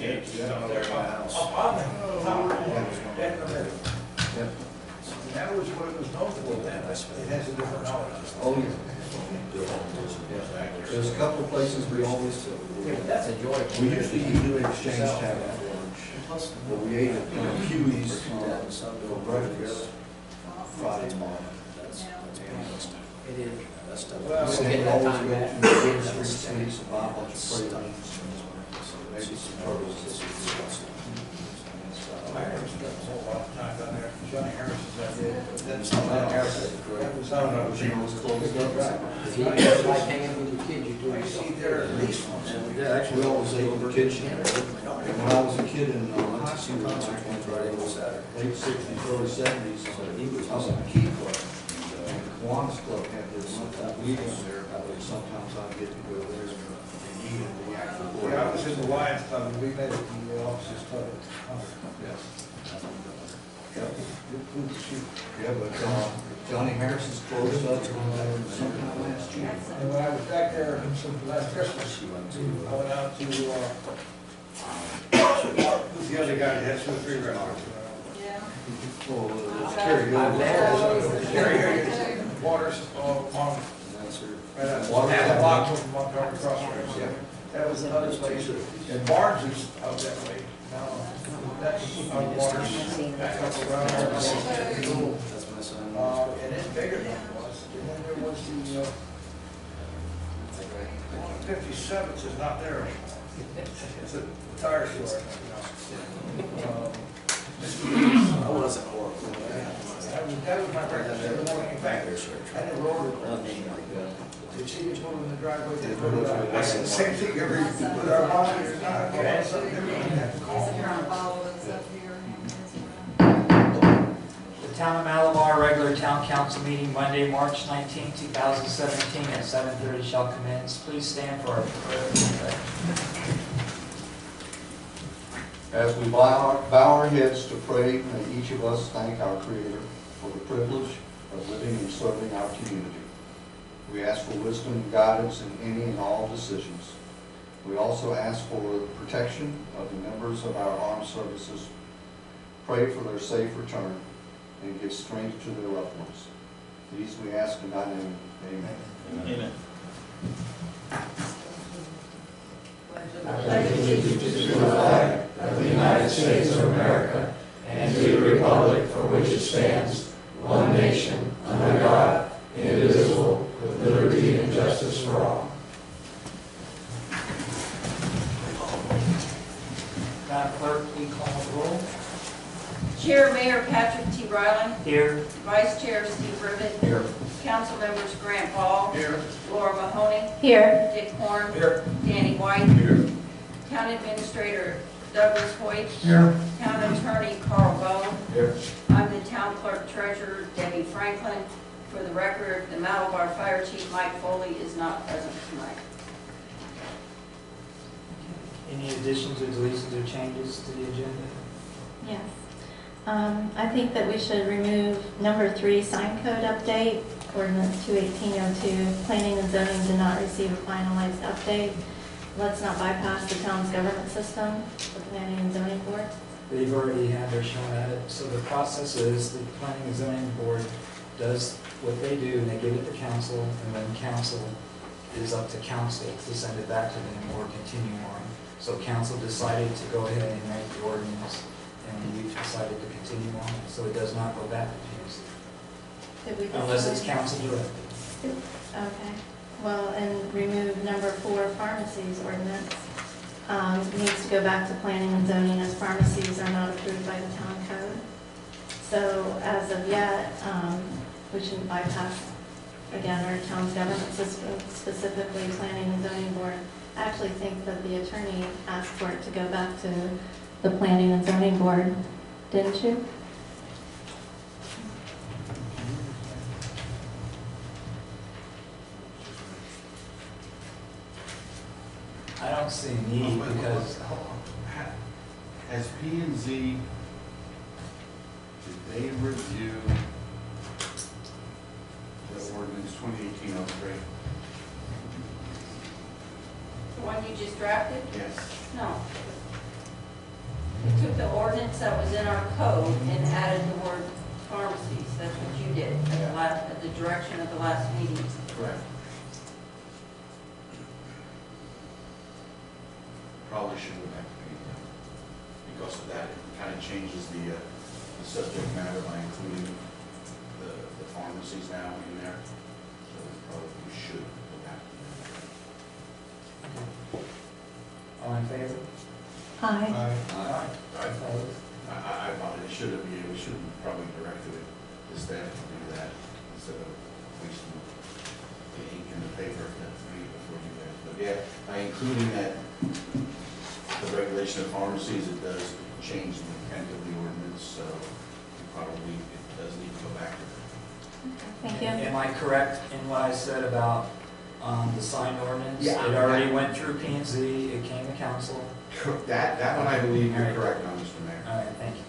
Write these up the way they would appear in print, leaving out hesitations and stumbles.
kids up there, house. up on the top. That was what it was known for then. It has a different knowledge. Oh, yeah. There's a couple of places we always, That's a joy. we usually do exchange tab at lunch. But we ate at Huey's for breakfast Friday morning. It is. Well, we always go to the street sweets and buy a bunch of pralines. Maybe some turtles. I never spent a whole lot of time down there. Johnny Harris's I did. That's not that Harris is great. That was out of She was closed up. If you like hanging with your kids, you do I it. see there at least once a week. Yeah, actually, we always ate in the kitchen. When I was a kid in high school, I was late 60s, early 70s, I was in the Key Club. And the Kiwanis Club had this meeting there. Sometimes I'd get to go there and eat in the actual court. Yeah, I was in the Lions Club, and we met at the officers club. Yes. Good food to shoot. Yeah, but Johnny Harris's closed up sometime last year. And when I was back there last Christmas, I went out to, who's the other guy that has 2 or 3 restaurants? Oh, Terry. Terry, Waters, on, That's her. right out, Waters. half a block from Montgomery Crossroads. Yeah. That was another place, and Barnes is out that way. Now, that's on Waters, back up around there. That's my son. And it's bigger than it was. And then there was the, 57th is not there anymore. It's a tire store, you know. I wasn't horrible. That was my breakfast every morning. In fact, I didn't roll it. Did she just go in the driveway? They put it out. I said the same thing every, with our monitors, not going something different. The Town of Malabar regular town council meeting Monday, March 19, 2017 at 7:30 shall commence. Please stand for our prayer. As we bow our heads to pray, may each of us thank our Creator for the privilege of living and serving our community. We ask for wisdom and guidance in any and all decisions. We also ask for the protection of the members of our armed services. Pray for their safe return and give strength to their loved ones. These we ask in thy name. Amen. Amen. I pledge allegiance to the flag of the United States of America and to the republic for which it stands, one nation, under God, indivisible, with liberty and justice for all. Madam Clerk, please call the roll. Chair Mayor Patrick T. Riley. Here. Vice Chair Steve Rivet. Here. Council members Grant Ball. Here. Laura Mahoney. Here. Dick Horn. Here. Danny White. Here. Town Administrator Douglas Hoyt. Here. Town Attorney Carl Bone. Here. I'm the Town Clerk Treasurer Debbie Franklin. For the record, the Malabar Fire Chief Mike Foley is not present tonight. Any additions or deletions or changes to the agenda? Yes. I think that we should remove number 3, sign code update, ordinance 21802. Planning and zoning did not receive a finalized update. Let's not bypass the town's government system, the planning and zoning board. They've already had their shot at it. So the process is the Planning and Zoning Board does what they do, and they give it to council, and then council is up to council to send it back to them or continue on. So council decided to go ahead and write the ordinance, and we've decided to continue on, so it does not go back to council. Did we Unless it's decide? council directed. Okay. Well, and remove number 4, pharmacies ordinance. Needs to go back to planning and zoning as pharmacies are not approved by the town code. So as of yet, we shouldn't bypass, again, our town's government system, specifically planning and zoning board. I actually think that the attorney asked for it to go back to the planning and zoning board, didn't you? I don't see a need because Has P&Z, did they review the ordinance 2018-03? The one you just drafted? Yes. No. took the ordinance that was in our code and added the word pharmacies. That's what you did at the direction of the last meeting. Correct. Probably should go back to P&Z. Because of that, it kind of changes the subject matter by including the pharmacies now in there. So we probably should go back to All in favor? Aye. that. Opposed? I probably should have probably directed it to staff to do that instead of wasting the ink in the paper to read before you guys. But yeah, by including that, the regulation of pharmacies, it does change the intent of the ordinance, so it does need to go back to that. Thank you. Am I correct in what I said about the sign ordinance? Yeah. It already went through P&Z, it came to council. That one I believe you're correct on, Mr. Mayor. All right, thank you.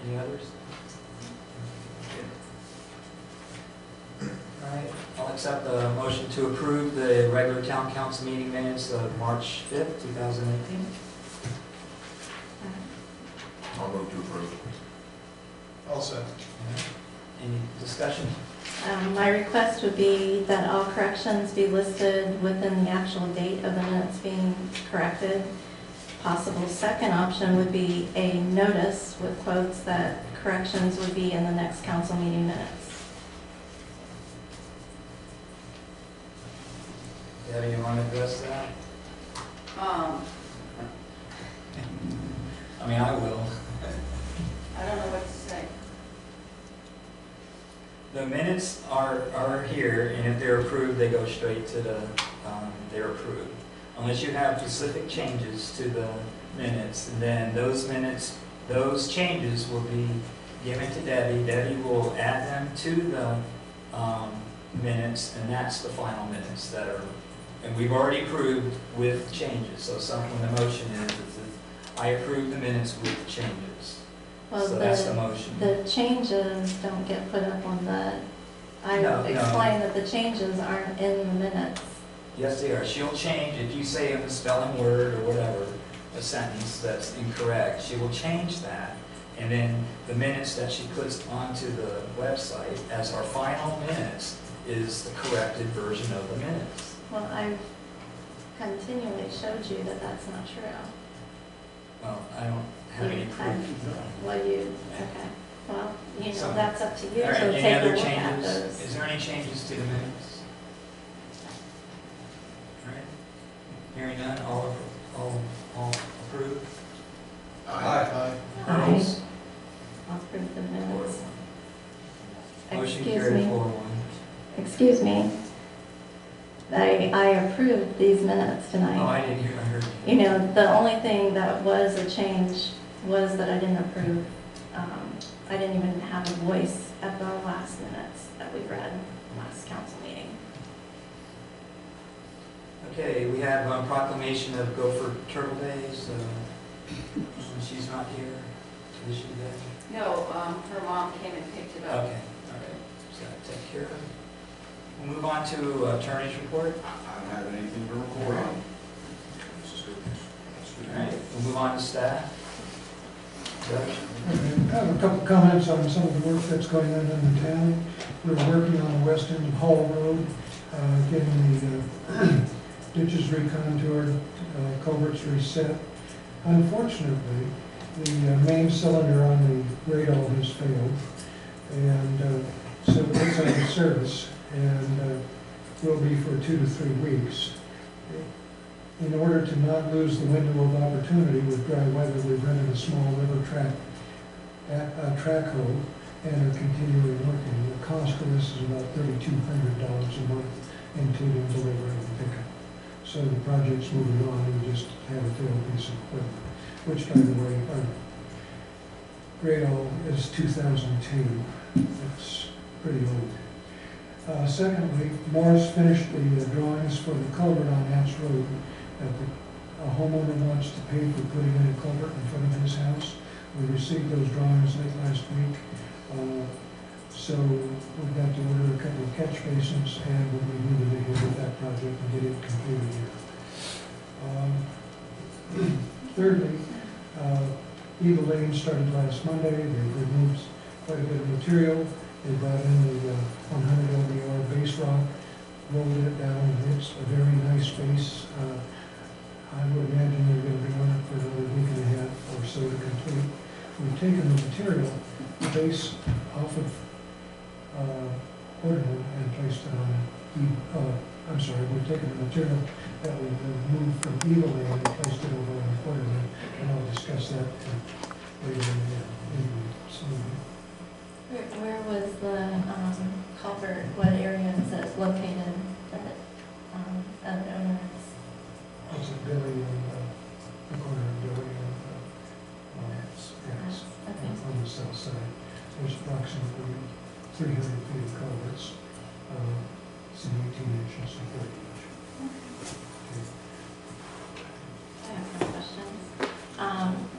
Any others? All right, I'll accept the motion to approve the regular town council meeting minutes of March 5th, 2018. I'll move to approve. I'll second. Any discussion? My request would be that all corrections be listed within the actual date of the minutes being corrected. Possible second option would be a notice with quotes that corrections would be in the next council meeting minutes. Debbie, you want to address that? I mean, I will. I don't know what to say. The minutes are here, and if they're approved, they go straight to the, they're approved. Unless you have specific changes to the minutes, and then those minutes, those changes will be given to Debbie. Debbie will add them to the minutes, and that's the final minutes that are, and we've already approved with changes. So when the motion is that I approve the minutes with changes. Well, So that's the motion. The changes don't get put up on the, I No. explained that the changes aren't in the minutes. Yes, they are. She'll change, if you say a misspelling word or whatever, a sentence that's incorrect, she will change that. And then the minutes that she puts onto the website as our final minutes is the corrected version of the minutes. Well, I've continually showed you that that's not true. Well, I don't have any proof. Okay. Well, So- that's up to you All right, to any take a other look at changes? those. Is there any changes to the minutes? All right. Hearing none, all approved? Aye. Opposed? I'll approve the minutes. Motion Excuse carried me. 4-1. Excuse me. I approved these minutes tonight. Oh, I didn't hear, I heard you. You know, the only thing that was a change was that I didn't approve, I didn't even have a voice at the last minutes that we read last council meeting. Okay, we have proclamation of Gopher Turtle Days. She's not here. Is she there? No, her mom came and picked it Okay, up. all right. So that take care of it. We'll move on to attorney's report. I don't have anything to report on. This is good. All right, we'll move on to staff. Judge? I have a couple comments on some of the work that's going on in the town. We're working on the west end of Hall Road, getting the ditches recontoured, culverts reset. Unfortunately, the main cylinder on the radar has failed, and so it's out of service, and will be for 2 to 3 weeks. In order to not lose the window of opportunity with dry weather, we've rented a small river track hoe and are continuing working. The cost of this is about $3,200 a month, including delivery and pickup. So the project's moving on, and we just have a failed piece of equipment, which, by the way, our Gradle is 2002. It's pretty old. Secondly, Morris finished the drawings for the culvert on Nats Road that a homeowner wants to pay for putting in a culvert in front of his house. We received those drawings late last week, so we've got to order a couple of catch basins, and we'll be moving ahead with that project and get it completed here. Thirdly, Eagle Lane started last Monday. They've removed quite a bit of material. They brought in the 100 LBR base rock, rolled it down, and it's a very nice base. I would imagine they're going to be on it for another week and a half or so to complete. We've taken the material, the base, off of Orderman and placed it on, we've taken the material that we moved from Eagle Lane and placed it over on Orderman, and I'll discuss that later in some Where was the culvert, what area is it located that other owners? It's a Billy and, the corner of Billy and, yes, Okay. on the south side. There's approximately 300 feet of culverts, some 18 inch and some 40 inch. I have no questions.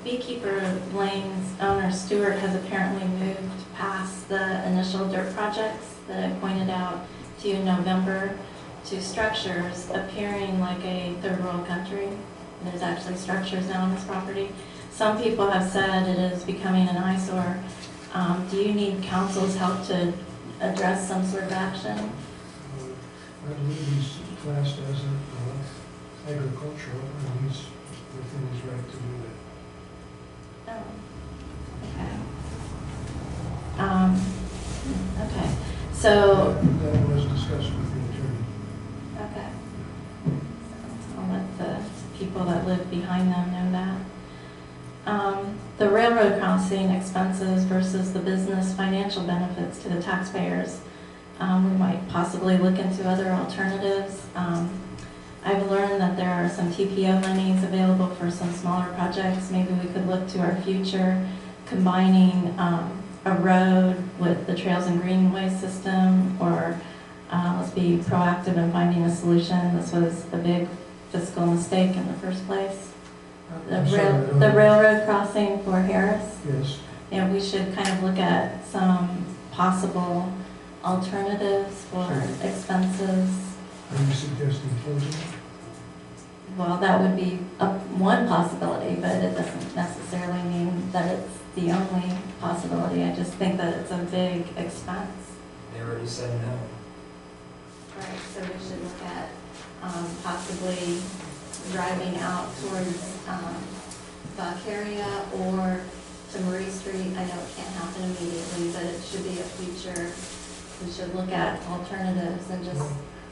Beekeeper Lane's owner Stewart has apparently moved past the initial dirt projects that I pointed out to you in November to structures appearing like a third world country. There's actually structures now on this property. Some people have said it is becoming an eyesore. Do you need council's help to address some sort of action? I believe he's classed as an agricultural, and he's within his right to do that. Oh, okay. Okay, so, That was discussed with the attorney. okay. So I'll let the people that live behind them know that. The railroad crossing expenses versus the business financial benefits to the taxpayers. We might possibly look into other alternatives. I've learned that there are some TPO monies available for some smaller projects. Maybe we could look to our future, combining a road with the Trails and Greenway system, or let's be proactive in finding a solution. This was a big fiscal mistake in the first place. The railroad crossing for Harris. Yes. Yeah, we should kind of look at some possible alternatives for expenses. Are you suggesting closing? Well, that would be one possibility, but it doesn't necessarily mean that it's the only possibility. I just think that it's a big expense. They already said no. Right, so we should look at possibly driving out towards Vacaria or to Marie Street. I know it can't happen immediately, but it should be a future. We should look at alternatives and just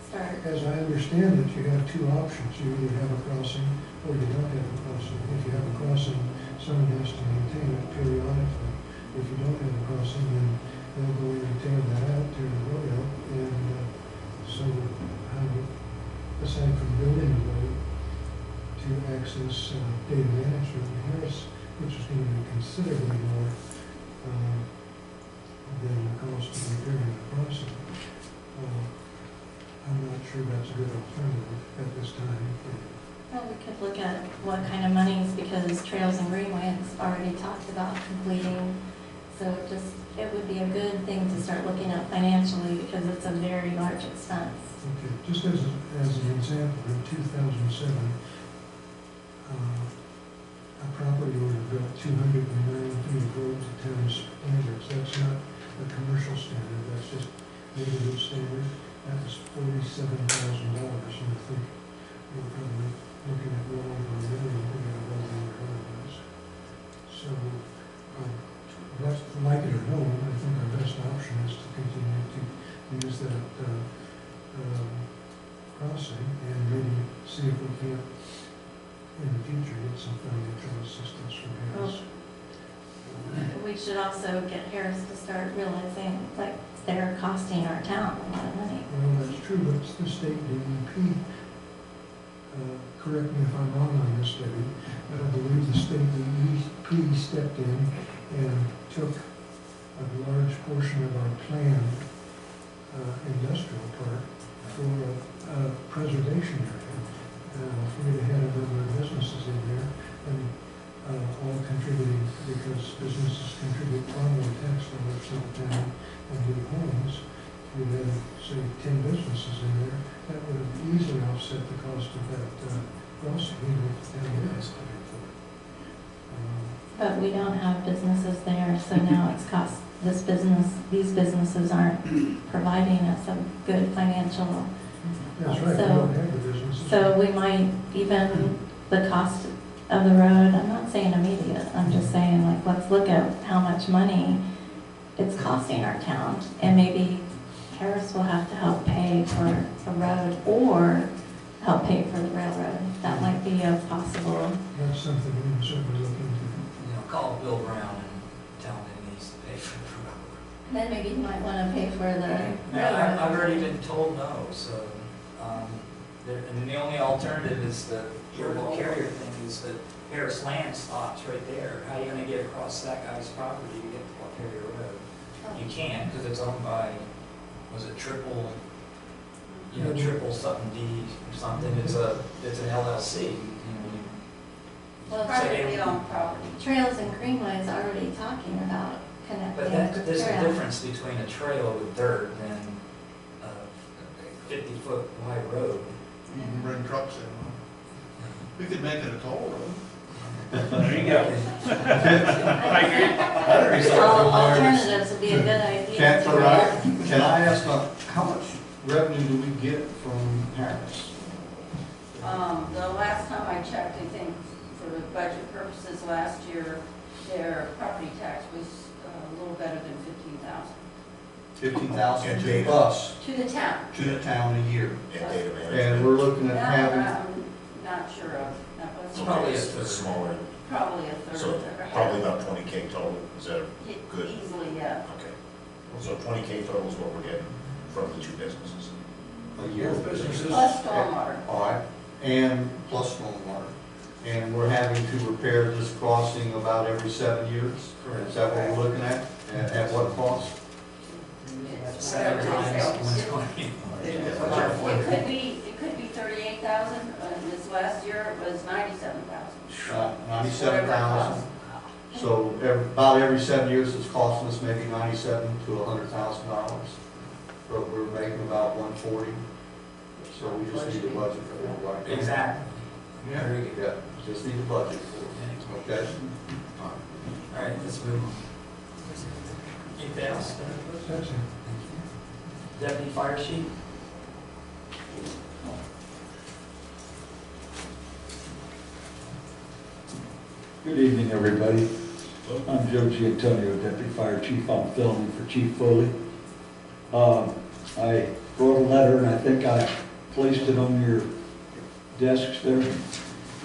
start. As I understand it, you have two options. You either have a crossing or you don't have a crossing. If you have a crossing, someone has to maintain it periodically. If you don't have a crossing, then they'll go in and tear that out, tear the road out, and so how do, aside from building a road to access data management in Harris, which is going to be considerably more than the cost of repairing the crossing. I'm not sure that's a good alternative at this time. Well, we could look at what kind of monies, because Trails and Greenway has already talked about completing. So it would be a good thing to start looking at financially, because it's a very large expense. Okay, just as an example, in 2007, a property owner built 209 feet of road to town standards. That's not a commercial standard, that's just neighborhood standard. That was $47,000, and I think we're probably looking at well over $1 million to get a road under otherwise. So, like it or no, I think our best option is to continue to use that crossing and maybe see if we can't, in the future, get some financial assistance from Harris. We should also get Harris to start realizing, like, they're costing our town a lot of money. Well, that's true, but it's the state DEP. Correct me if I'm wrong on this, Debbie, but I believe the state DEP stepped in and took a large portion of our planned industrial park for a preservation area. For me to have a number of businesses in there, and all contributing, because businesses contribute far more tax dollars to the town than do homes. If we had, say, 10 businesses in there, that would have easily offset the cost of that crossing, even if the town has to pay for it. but we don't have businesses there, so now it's cost, these businesses aren't providing us a good financial. That's right, we So- don't have the businesses. So we might even, the cost of the road, I'm not saying immediate, I'm just saying like, let's look at how much money it's costing our town. And maybe Harris will have to help pay for a road or help pay for the railroad. That might be a possible. That's something we can certainly look into. You know, call Bill Brown and tell him that he needs to pay for the road. Then maybe you might want to pay for the Yeah, I've railroad. already been told no, so, and the only alternative is the durable carrier thing, is that Harris Land stops right there. How are you gonna get across that guy's property to get to Carrier Road? You can't, because it's owned by, was it triple something D or something, it's an LLC, you know. Well, Privately owned property. Trails and Greenways already talking about But connecting there's a trails. difference between a trail with dirt and a 50-foot wide road. You can bring trucks in. Huh? We could make it a toll road. There you go. Alternatives would be a good idea. Can I ask, how much revenue do we get from Harris? The last time I checked, I think for budget purposes last year, their property tax was a little better than 15,000 $15,000 to data. us, to the town. to the town a year. And data And management. we're looking at That having, I'm not sure of. That was It's probably a It's third. smaller, probably a third. so or half. probably about 20K total, is that good? Easily, yeah. Okay. So 20K total is what we're getting from the two businesses. a year. Plus stormwater. All right, and plus stormwater. And we're having to repair this crossing about every 7 years? Correct. Is that what we're looking at? At what cost? It's 7 whatever times it is. 120. It could be 38,000, this last year it was 97,000. 97,000. So about every 7 years, it's costing us maybe $97,000 to $100,000. But we're making about 140. So we just need a budget for that, right? Exactly. Yeah. Very good. Yeah, just need a budget for it, okay? All right, let's move on. Anything else? That's it. Deputy Fire Chief? Good evening, everybody. I'm Joe Giantonio, Deputy Fire Chief. I'm filming for Chief Foley. I wrote a letter, and I think I placed it on your desks there.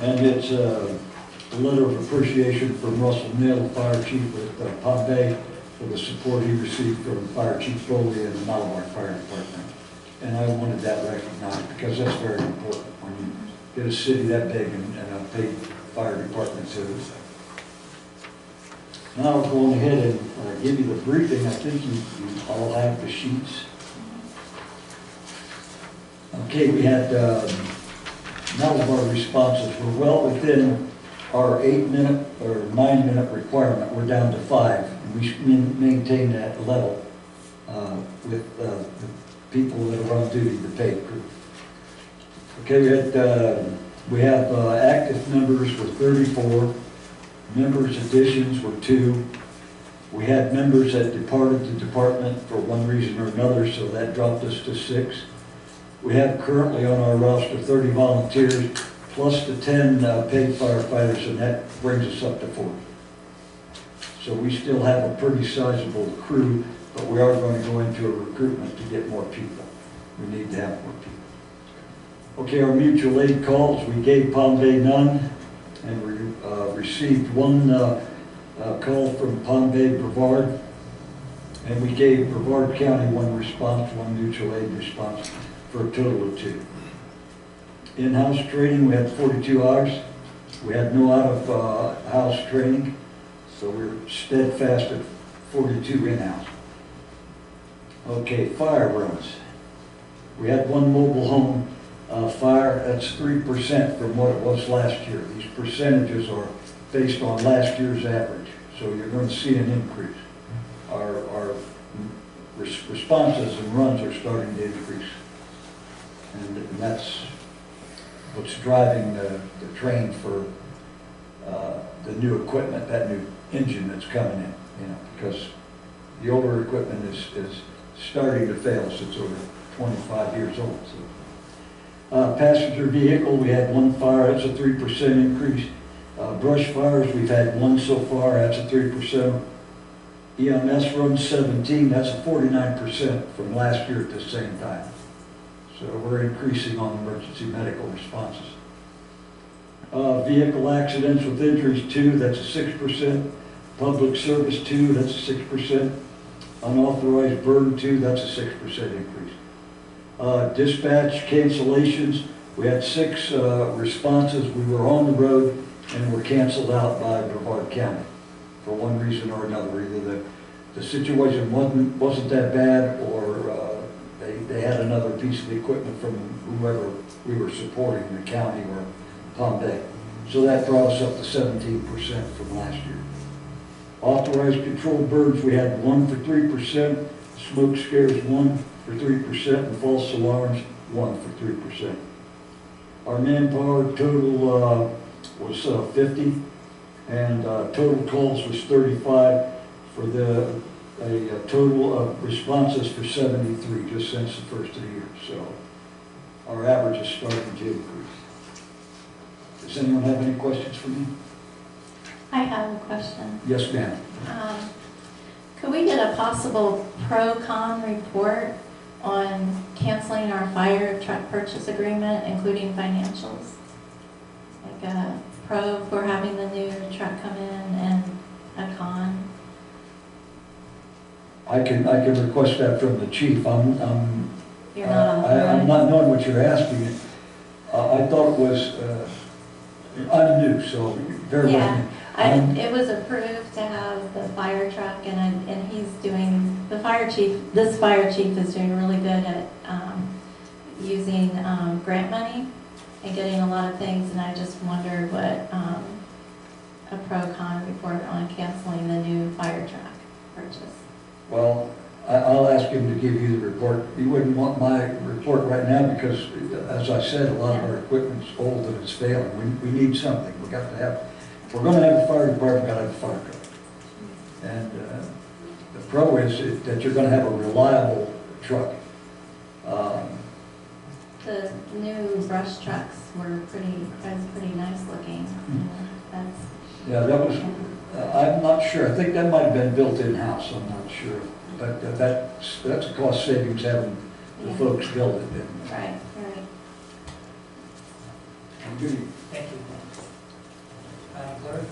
And it's a letter of appreciation from Russell Neal, Fire Chief with Palm Bay, for the support he received from Fire Chief Foley and the Malabar Fire Department. And I wanted that recognized because that's very important when you get a city that big and a paid fire department citizens. Now I'll go on ahead and give you the briefing. I think you all have the sheets. Okay, we had Malabar responses. We're well within our 8-minute or 9-minute requirement. We're down to 5. And we maintain that level with the people that are on duty, the paid crew. Okay, we have active members were 34. Members additions were 2. We had members that departed the department for one reason or another, so that dropped us to 6. We have currently on our roster 30 volunteers, plus the 10 paid firefighters, and that brings us up to 40. So we still have a pretty sizable crew, but we are going to go into a recruitment to get more people. We need to have more people. Okay, our mutual aid calls, we gave Palm Bay none, and we received 1 call from Palm Bay Brevard, and we gave Brevard County 1 response, 1 mutual aid response, for a total of 2. In-house training, we had 42 hours. We had no out-of-house training, so we're steadfast at 42 in-house. Okay, fire runs. We had 1 mobile home fire. That's 3% from what it was last year. These percentages are based on last year's average, so you're going to see an increase. Our responses and runs are starting to increase, and that's what's driving the train for the new equipment, that new engine that's coming in, because the older equipment is starting to fail since over 25 years old. So, passenger vehicle, we had one fire, that's a 3% increase. Brush fires, we've had one so far, that's a 3%. EMS runs 17, that's a 49% from last year at the same time. So we're increasing on emergency medical responses. Vehicle accidents with injuries 2, that's a 6%. Public service 2, that's a 6%. Unauthorized burden 2, that's a 6% increase. Dispatch cancellations, we had 6 responses. We were on the road and were canceled out by Brevard County for one reason or another. Either the situation wasn't that bad, or they had another piece of equipment from whoever we were supporting, the county or Palm Bay. So that brought us up to 17% from last year. Authorized controlled burns, we had 1 for 3%, smoke scares 1 for 3%, and false alarms 1 for 3%. Our manpower total was 50, and total calls was 35 for a total of responses for 73 just since the first of the year. So our average is starting to increase. Does anyone have any questions for me? I have a question. Yes, ma'am. Could we get a possible pro-con report on canceling our fire truck purchase agreement, including financials? Like a pro for having the new truck come in and a con? I can request that from the chief. You're not authorized? I'm not knowing what you're asking. I thought it was, I'm new, so bear with me. It was approved to have the fire truck, and he's doing, this fire chief is doing really good at using grant money and getting a lot of things, and I just wondered what a pro-con report on canceling the new fire truck purchase. Well, I'll ask him to give you the report. You wouldn't want my report right now because, as I said, a lot of our equipment's old and it's failing. We need something. We got to have, if we're going to have a fire department, we've got to have a fire truck. And the pro is that you're going to have a reliable truck. The new brush trucks were pretty nice looking. Yeah, that was, I'm not sure. I think that might have been built in-house. I'm not sure. But that's a cost savings having the folks build it. Right. I'm good. Thank you. Madam Clerk?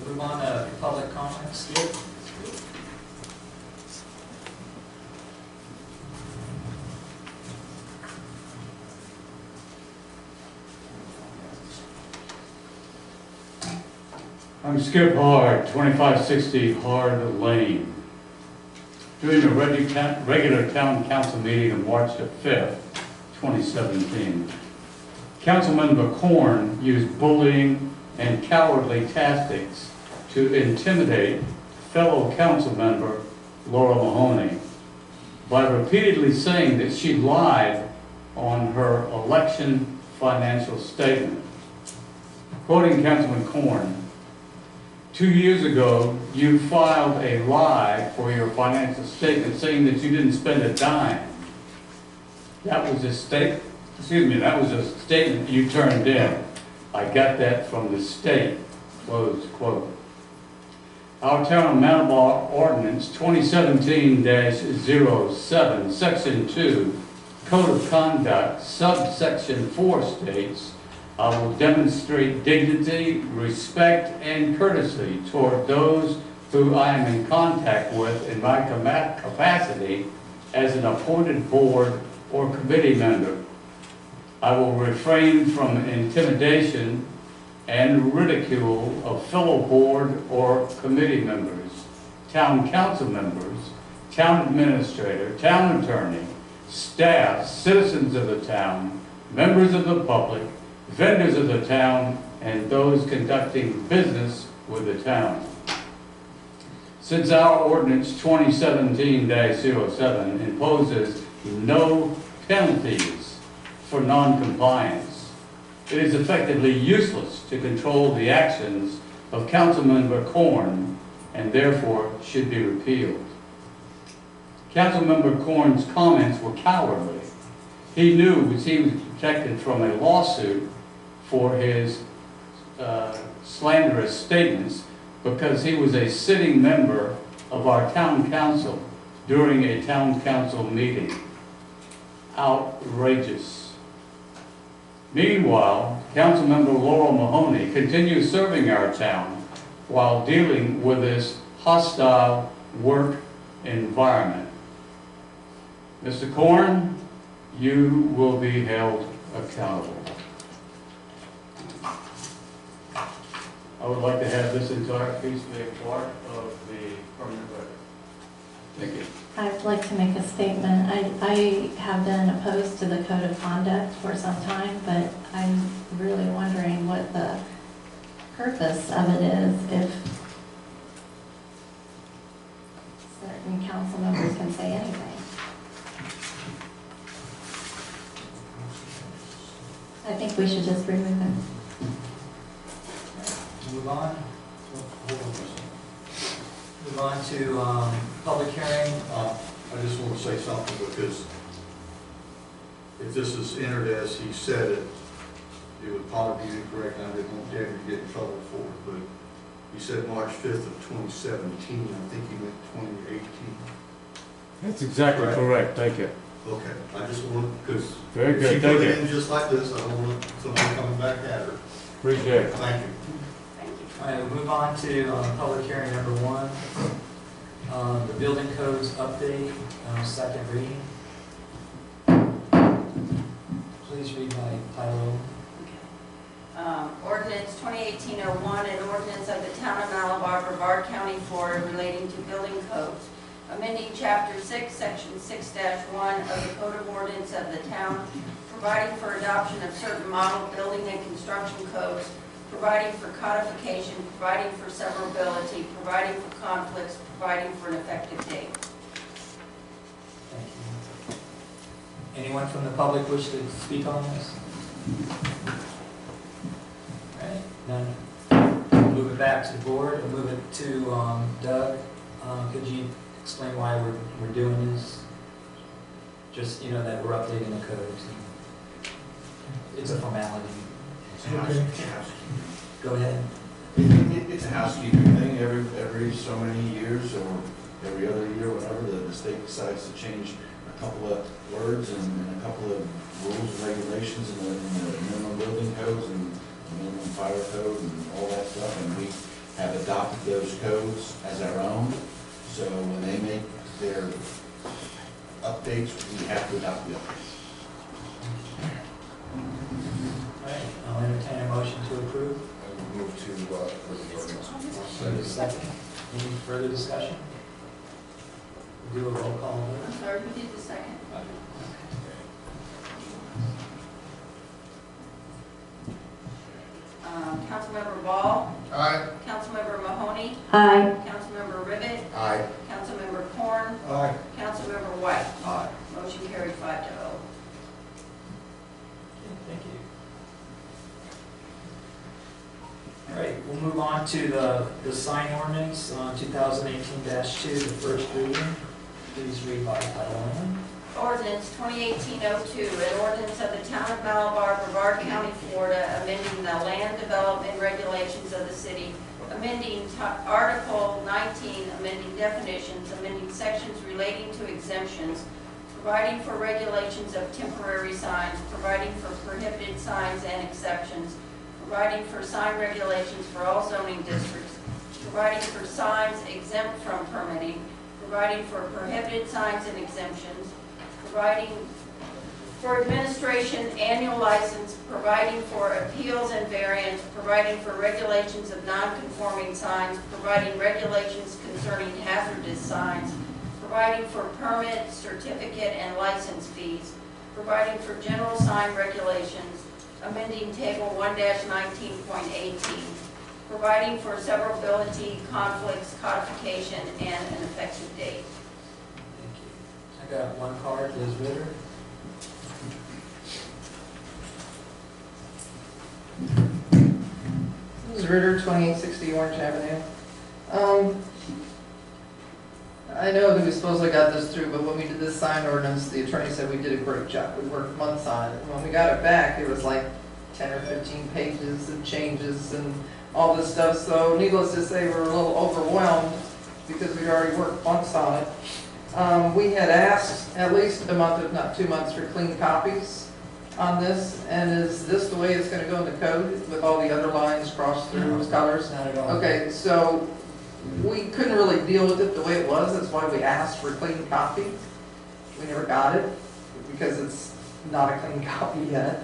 Move on to public comments. I'm Skip Hard, 2560 Hard Lane. During the regular town council meeting on March the 5th, 2017, Councilmember Korn used bullying and cowardly tactics to intimidate fellow council member Laura Mahoney by repeatedly saying that she lied on her election financial statement. Quoting Councilman Korn, 2 years ago, you filed a lie for your financial statement saying that you didn't spend a dime. That was a statement you turned in. I got that from the state, close quote. Our town of Manawha Ordinance 2017-07, Section 2, Code of Conduct, subsection 4 states, I will demonstrate dignity, respect, and courtesy toward those who I am in contact with in my capacity as an appointed board or committee member. I will refrain from intimidation and ridicule of fellow board or committee members, town council members, town administrator, town attorney, staff, citizens of the town, members of the public, vendors of the town, and those conducting business with the town. Since our ordinance 2017-07 imposes no penalties for non-compliance, it is effectively useless to control the actions of Councilmember Corn and therefore should be repealed. Councilmember Corn's comments were cowardly. He knew he was protected from a lawsuit for his slanderous statements because he was a sitting member of our town council during a town council meeting. Outrageous. Meanwhile, Councilmember Laurel Mahoney continues serving our town while dealing with this hostile work environment. Mr. Corn, you will be held accountable. I would like to have this entire piece be a part of the permanent record. Thank you. I'd like to make a statement. I have been opposed to the code of conduct for some time, but I'm really wondering what the purpose of it is if certain council members can say anything. I think we should just remove it. Move on. Move on to public hearing. I just want to say something because if this is entered as he said it, it would probably be incorrect and I didn't want Debbie to get in trouble for it, but he said March 5th of 2017. I think he meant 2018. That's exactly correct. Thank you. Okay, I just want, because Very if good. she Thank put you. it in just like this, I don't want somebody coming back at her. Appreciate it. Thank you. All right, we'll move on to public hearing number 1. The building codes update, second reading. Please read by title. Ordinance 2018-01, an ordinance of the Town of Malabar, Brevard County, Florida, relating to building codes, amending Chapter 6, Section 6-1 of the Code of Ordinance of the Town, providing for adoption of certain model building and construction codes, providing for codification, providing for severability, providing for conflicts, providing for an effective date. Thank you. Anyone from the public wish to speak on this? All right, none. Move it back to the board, or move it to Doug. Could you explain why we're doing this? Just, that we're updating the codes. It's a formality. Okay. Go ahead. It's a housekeeping thing. Every so many years or every other year, whatever, the state decides to change a couple of words and a couple of rules and regulations in the minimum building codes and the minimum fire code and all that stuff. And we have adopted those codes as our own. So when they make their updates, we have to adopt the updates. All right, I'll entertain a motion to approve. I would move to approve the ordinance. Wait a second. Any further discussion? We'll do a roll call vote. I'm sorry, who did the second? Councilmember Ball, Aye. Councilmember Mahoney, Aye. Councilmember Rivet, Aye. Councilmember Corn, Aye. Councilmember White. Aye. Motion carried 5-0. Okay, thank you. All right, we'll move on to the sign ordinance on 2018-2, the first reading. Please read by title only. Ordinance 2018-02, an ordinance of the Town of Malabar, Brevard County, Florida, amending the land development regulations of the city, amending Article 19, amending definitions, amending sections relating to exemptions, providing for regulations of temporary signs, providing for prohibited signs and exceptions, providing for sign regulations for all zoning districts, providing for signs exempt from permitting, providing for prohibited signs and exemptions, providing for administration, annual license, providing for appeals and variance, providing for regulations of non-conforming signs, providing regulations concerning hazardous signs, providing for permit, certificate, and license fees, providing for general sign regulations, amending Table 1-19.18, providing for severability, conflicts, codification, and an effective date. Thank you. I got one card, Liz Ritter. This is Ritter, 2860 Orange Avenue. I know that we supposedly got this through, but when we did this sign ordinance, the attorney said we did a great job. We worked months on it. And when we got it back, it was like 10 or 15 pages of changes and all this stuff. So needless to say, we were a little overwhelmed because we'd already worked months on it. We had asked at least a month, if not 2 months, for clean copies on this. And is this the way it's going to go in the code with all the underlines, cross through colors? Not at all. Okay, so we couldn't really deal with it the way it was. That's why we asked for a clean copy. We never got it because it's not a clean copy yet.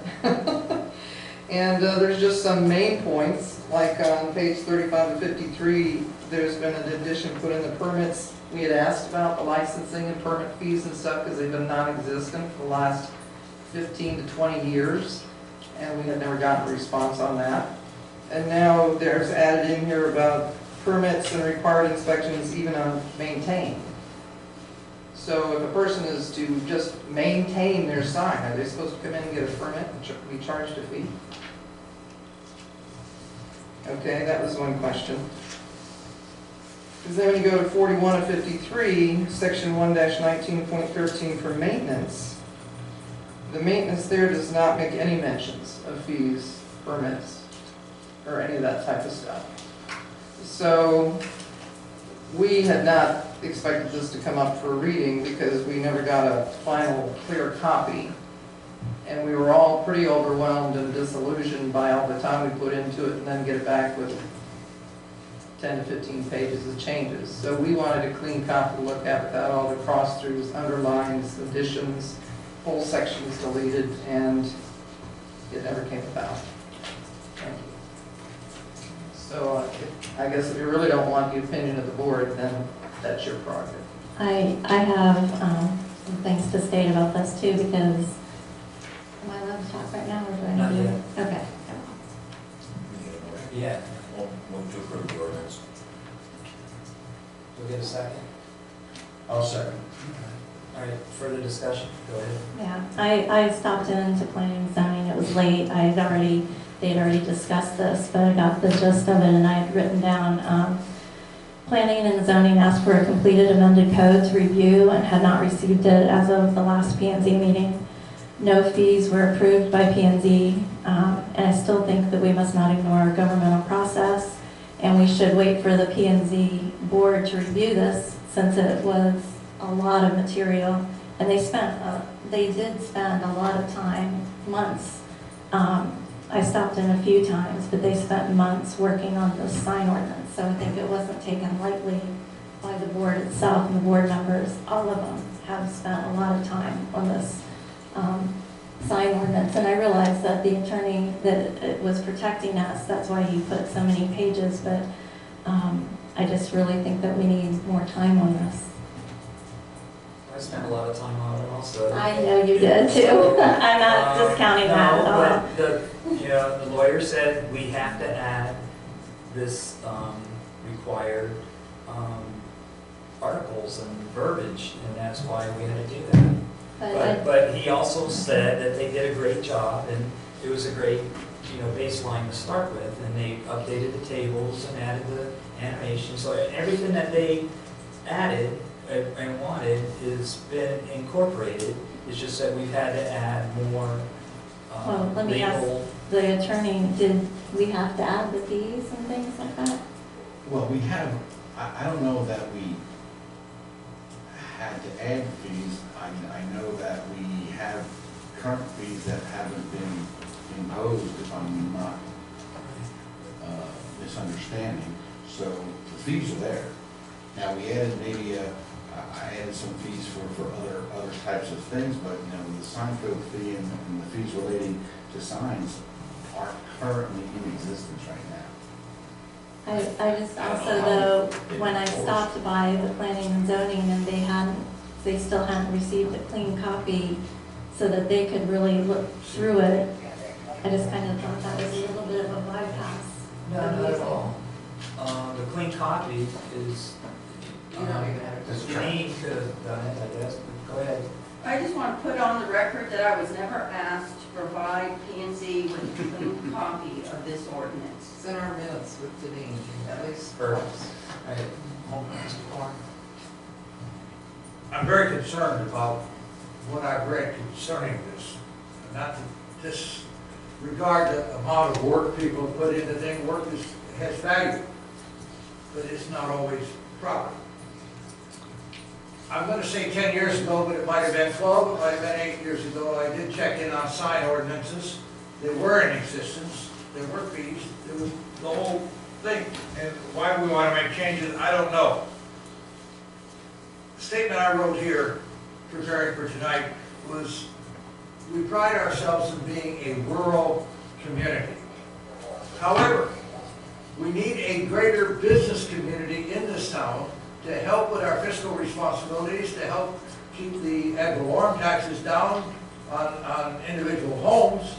And there's just some main points, like on page 35 to 53, there's been an addition put in the permits. We had asked about the licensing and permit fees and stuff because they've been non-existent for the last 15 to 20 years, and we had never gotten a response on that. And now there's added in here about permits and required inspections even on maintained. So if a person is to just maintain their sign, are they supposed to come in and get a permit and be charged a fee? Okay, that was one question. Because then when you go to 41 of 53, section 1-19.13 for maintenance, the maintenance there does not make any mentions of fees, permits, or any of that type of stuff. So we had not expected this to come up for reading because we never got a final clear copy. And we were all pretty overwhelmed and disillusioned by all the time we put into it and then get it back with 10 to 15 pages of changes. So we wanted a clean copy to look at without all the cross-throughs, underlines, additions, whole sections deleted, and it never came about. Thank you. So I guess if you really don't want the opinion of the board, then that's your prerogative. I have some things to state about this too, because, am I allowed to talk right now, or do I Not need to? yet. Okay. Yeah. Move to approve the ordinance. We'll get a second. I'll second. All right, further discussion, go ahead. Yeah, I stopped into planning and zoning, it was late, they had already discussed this, but I got the gist of it, and I had written down, planning and zoning asked for a completed amended code to review and had not received it as of the last P&Z meeting. No fees were approved by P&Z, and I still think that we must not ignore our governmental process, and we should wait for the P&Z board to review this, since it was a lot of material, and they did spend a lot of time, months. I stopped in a few times, but they spent months working on this sign ordinance, so I think it wasn't taken lightly by the board itself and the board members. All of them have spent a lot of time on this sign ordinance, and I realized that the attorney that it was protecting us, that's why he put so many pages, but I just really think that we need more time on this. I spent a lot of time on it also. I know you did too. I'm not discounting that at all. But the lawyer said we have to add this required articles and verbiage, and that's why we had to do that. But he also said that they did a great job, and it was a great baseline to start with, and they updated the tables and added the animation. So everything that they added and wanted has been incorporated. It's just that we've had to add more Well, let me ask legal. the attorney, did we have to add the fees and things like that? Well, we have, I don't know that we had to add fees. I know that we have current fees that haven't been imposed, if I'm not misunderstanding. So the fees are there. Now, we added maybe I added some fees for other types of things, but the sign code fee and the fees relating to signs are currently in existence right now. I just also, though, when I stopped by the planning and zoning and they still hadn't received a clean copy so that they could really look through it, I just kind of thought that was a little bit of a bypass. No, not at all. The clean copy is, Janine could have done it, I guess. Go ahead. I just want to put on the record that I was never asked provide P and Z with a clean copy of this ordinance. It's in our minutes with Deneen, at least. Perfect. All right, Mr. Corn. I'm very concerned about what I've read concerning this. Not to disregard the amount of work people put into things. Work has value, but it's not always proper. I'm going to say 10 years ago, but it might have been 12, it might have been 8 years ago, I did check in on sign ordinances. They were in existence, there were fees, there was the whole thing. And why we want to make changes, I don't know. The statement I wrote here, preparing for tonight, was we pride ourselves in being a rural community. However, we need a greater business community in this town to help with our fiscal responsibilities, to help keep the ad valorem taxes down on individual homes,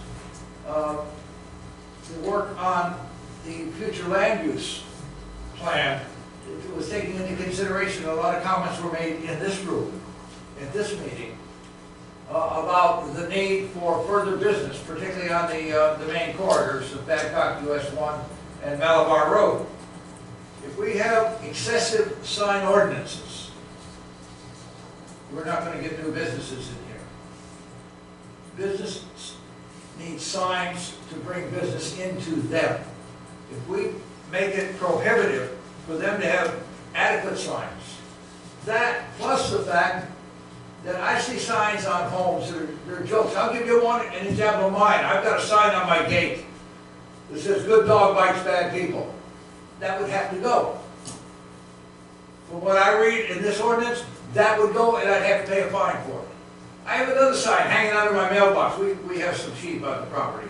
to work on the future land use plan. It was taken into consideration, a lot of comments were made in this room, in this meeting, about the need for further business, particularly on the main corridors of Babcock US 1 and Malabar Road. If we have excessive sign ordinances, we're not going to get new businesses in here. Business needs signs to bring business into them. If we make it prohibitive for them to have adequate signs, that plus the fact that I see signs on homes that are jokes. I'll give you an example of mine. I've got a sign on my gate that says, "Good dog bites bad people." That would have to go. From what I read in this ordinance, that would go and I'd have to pay a fine for it. I have another sign hanging under my mailbox. We have some sheep on the property.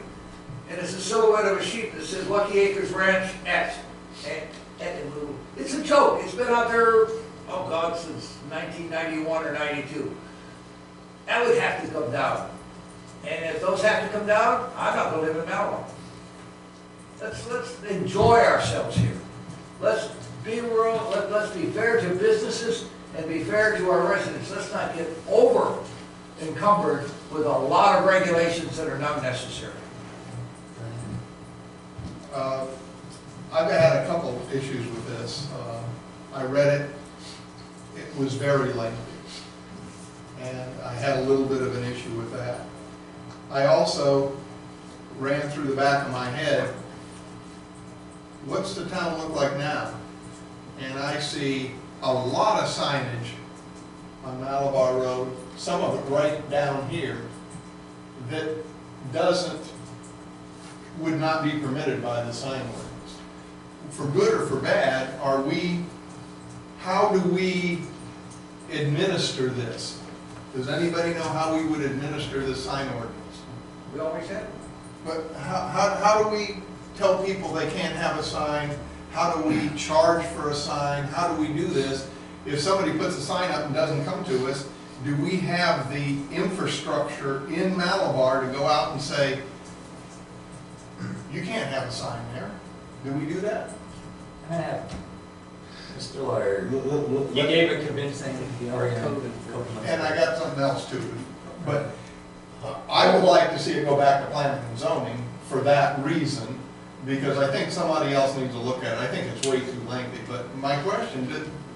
And it's a silhouette of a sheep that says Lucky Acres Ranch at. It's a joke. It's been out there, oh God, since 1991 or 92. That would have to come down. And if those have to come down, I'm not going to live in Malabar. Let's enjoy ourselves here. Let's be rural, let's be fair to businesses and be fair to our residents. Let's not get over encumbered with a lot of regulations that are not necessary. I've had a couple of issues with this. I read it, it was very lengthy, and I had a little bit of an issue with that. I also ran through the back of my head, what's the town look like now? And I see a lot of signage on Malabar Road, some of it right down here, that would not be permitted by the sign ordinance. For good or for bad, how do we administer this? Does anybody know how we would administer the sign ordinance? We always have. But how do we tell people they can't have a sign? How do we charge for a sign? How do we do this? If somebody puts a sign up and doesn't come to us, do we have the infrastructure in Malabar to go out and say, you can't have a sign there? Do we do that? I have, Mr. Lawyer, you gave a convincing argument. And I got something else too, but I would like to see it go back to planning and zoning for that reason, because I think somebody else needs to look at it. I think it's way too lengthy, but my question,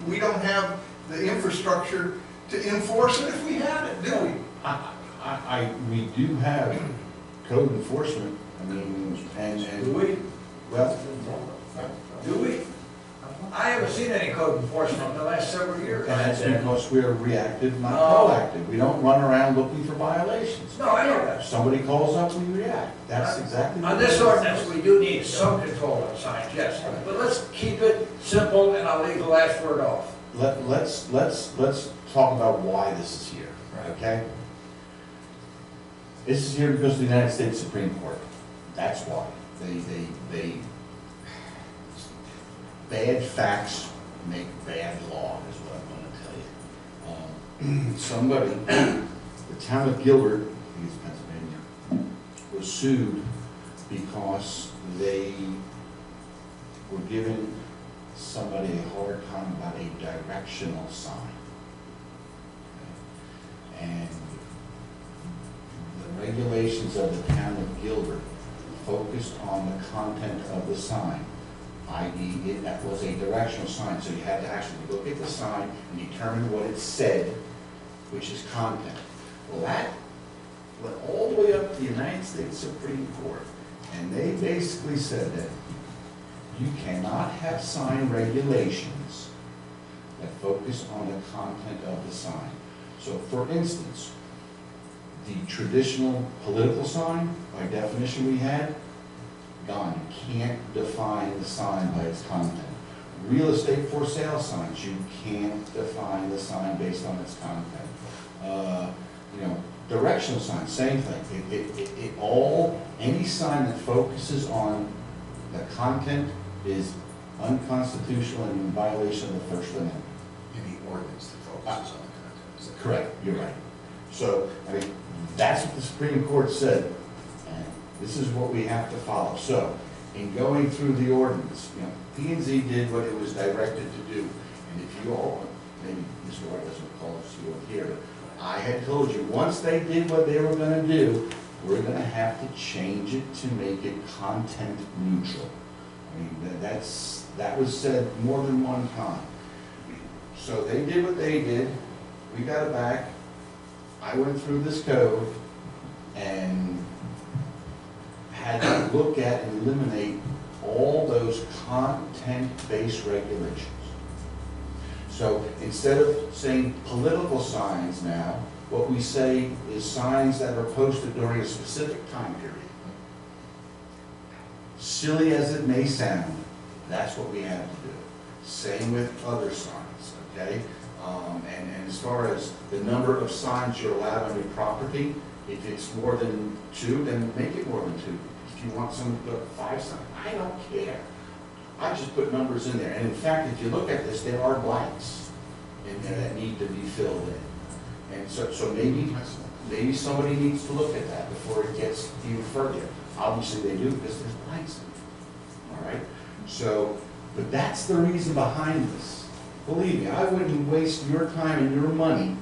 we don't have the infrastructure to enforce it if we had it, do we? We do have code enforcement, I mean, and. Do we? Well, Do we? I haven't seen any code enforcement in the last several years. and that's because we're reactive, not No. proactive. We don't run around looking for violations. No, I know that. If somebody calls up, we react. That's exactly. On what this it is. ordinance, we do need some control on signs, yes. But let's keep it simple, and I'll leave the last word off. Let's talk about why this is here, okay? This is here because of the United States Supreme Court. That's why. Bad facts make bad law, is what I'm going to tell you. Somebody, the town of Gilbert, I think it's Pennsylvania, was sued because they were giving somebody a hard time about a directional sign. And the regulations of the town of Gilbert focused on the content of the sign, i.e. that was a directional sign, so you had to actually look at the sign and determine what it said, which is content. Well, that went all the way up to the United States Supreme Court, and they basically said that you cannot have sign regulations that focus on the content of the sign. So, for instance, the traditional political sign, by definition we had, gone. You can't define the sign by its content. Real estate for sale signs, you can't define the sign based on its content. Directional signs, same thing. Any sign that focuses on the content is unconstitutional and in violation of the First Amendment. Any ordinance that focuses on the content. Correct, you're right. So, that's what the Supreme Court said, and this is what we have to follow. So, in going through the ordinance, P&Z did what it was directed to do. And if you all, maybe Mr. White doesn't recall this, you weren't here, but I had told you, once they did what they were gonna do, we're gonna have to change it to make it content neutral. That was said more than one time. So they did what they did, we got it back, I went through this code and had to look at and eliminate all those content-based regulations. So instead of saying political signs now, what we say is signs that are posted during a specific time period. Silly as it may sound, that's what we have to do. Same with other signs, okay? And as far as the number of signs you're allowed on your property, if it's more than 2, then make it more than 2. If you want someone to put 5 signs, I don't care. I just put numbers in there. And in fact, if you look at this, there are blanks in there that need to be filled in. And so maybe somebody needs to look at that before it gets even further. Obviously they do because there's blanks in it. All right? So, but that's the reason behind this. Believe me, I wouldn't waste your time and your money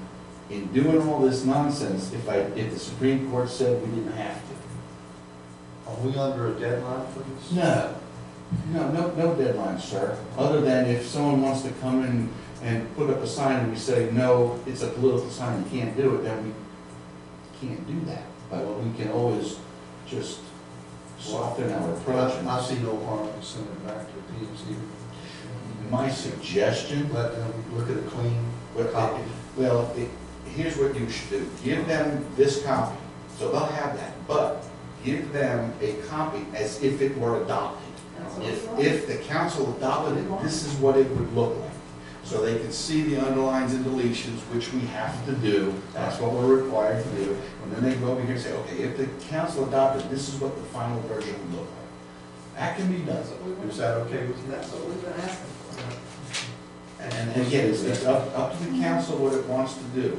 in doing all this nonsense if the Supreme Court said we didn't have to. Are we under a deadline for this? No deadline, sir. Other than if someone wants to come in and put up a sign and we say, no, it's a political sign, you can't do it, then we can't do that. But we can always just soften our approach. I see no harm in sending it back to P&Z. My suggestion, Let them look at a clean copy. well, here's what you should do. Give them this copy, so they'll have that, but give them a copy as if it were adopted. If the council adopted it, this is what it would look like. So they can see the underlines and deletions, which we have to do. That's what we're required to do. And then they can go over here and say, okay, if the council adopted, this is what the final version would look like. That can be done. Is that okay with you? That's what we've been asking for. And again, it's up to the council what it wants to do.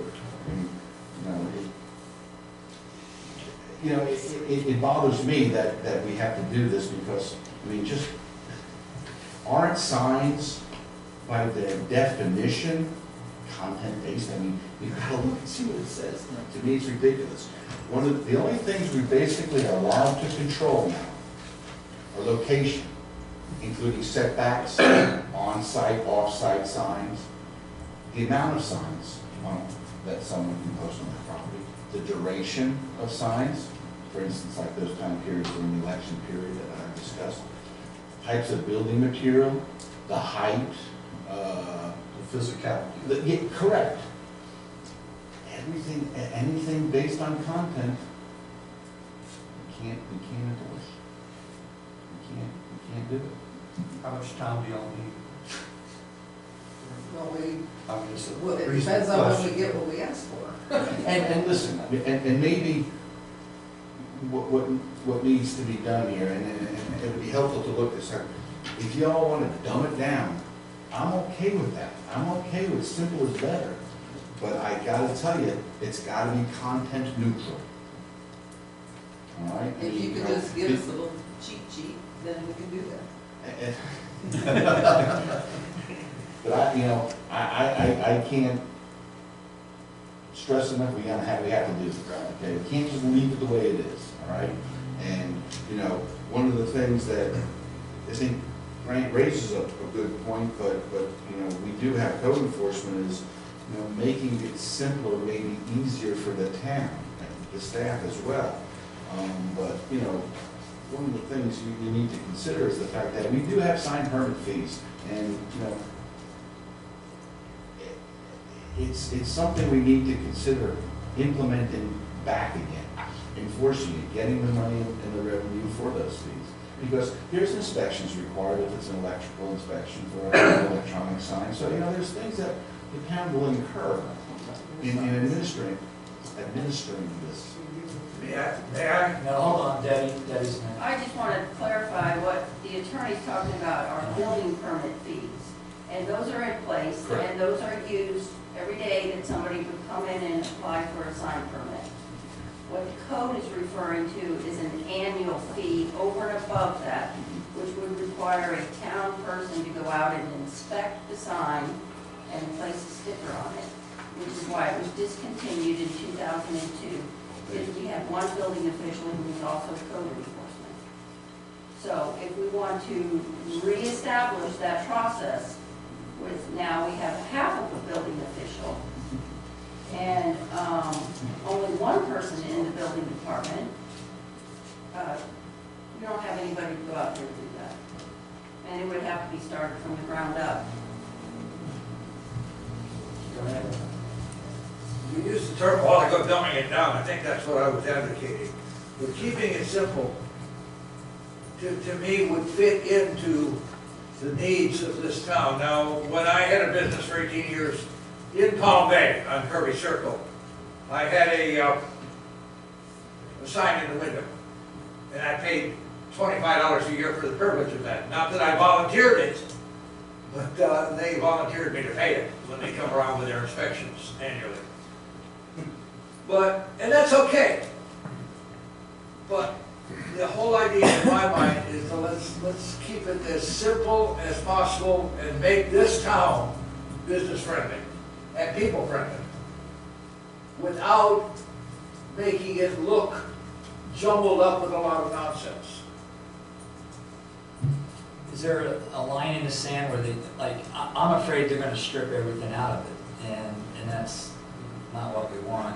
It bothers me that we have to do this because, aren't signs by their definition content-based? You gotta look and see what it says. To me, it's ridiculous. The only things we basically are allowed to control now are location, including setbacks, on-site, off-site signs, the amount of signs that someone can post on their property, the duration of signs, for instance, like those time periods during the election period that I discussed, types of building material, the height, The physicality. correct. Anything based on content, we can't endorse. We can't do it. How much time do y'all need? Well, It's a well, it reasonable depends on when question. we get what we ask for. And listen, and maybe what needs to be done here, and it would be helpful to look this up. If y'all want to dumb it down, I'm okay with that. I'm okay with simple is better. But I gotta tell you, it's gotta be content neutral. All right? If you could just give us a little cheat sheet, then we can do that. But I can't stress enough, we have to do it, okay? We can't just leave it the way it is, all right? And, you know, one of the things that I think Frank raises a good point, but, you know, we do have code enforcement is, you know, making it simpler, maybe easier for the town, and the staff as well. But, you know, one of the things you need to consider is the fact that we do have signed permit fees, and, you know, it's something we need to consider implementing back again, enforcing it, getting the money and the revenue for those fees. Because there's inspections required if it's an electrical inspection for an electronic sign. So, you know, there's things that the town will incur in administering this. May I? No, hold on, Debbie's minute. I just want to clarify what the attorney's talking about are building permit fees. And those are in place, Correct. and those are used every day that somebody would come in and apply for a sign permit. What the code is referring to is an annual fee over and above that, which would require a town person to go out and inspect the sign and place a sticker on it, which is why it was discontinued in 2002. Because we had one building official who was also code enforcement. So if we want to reestablish that process, with now we have half of a building official and only one person in the building department, we don't have anybody to go out there and do that. And it would have to be started from the ground up. Go ahead. You used the term a while ago, dumbing it down. I think that's what I was advocating. But keeping it simple, to me, would fit into the needs of this town. Now, when I had a business for 18 years in Palm Bay on Kirby Circle, I had a sign in the window, and I paid $25 a year for the privilege of that. Not that I volunteered it, but they volunteered me to pay it when they come around with their inspections annually. And that's okay. But the whole idea in my mind is to let's keep it as simple as possible and make this town business friendly and people friendly without making it look jumbled up with a lot of nonsense. Is there a line in the sand where they, like, I'm afraid they're gonna strip everything out of it, and that's not what we want.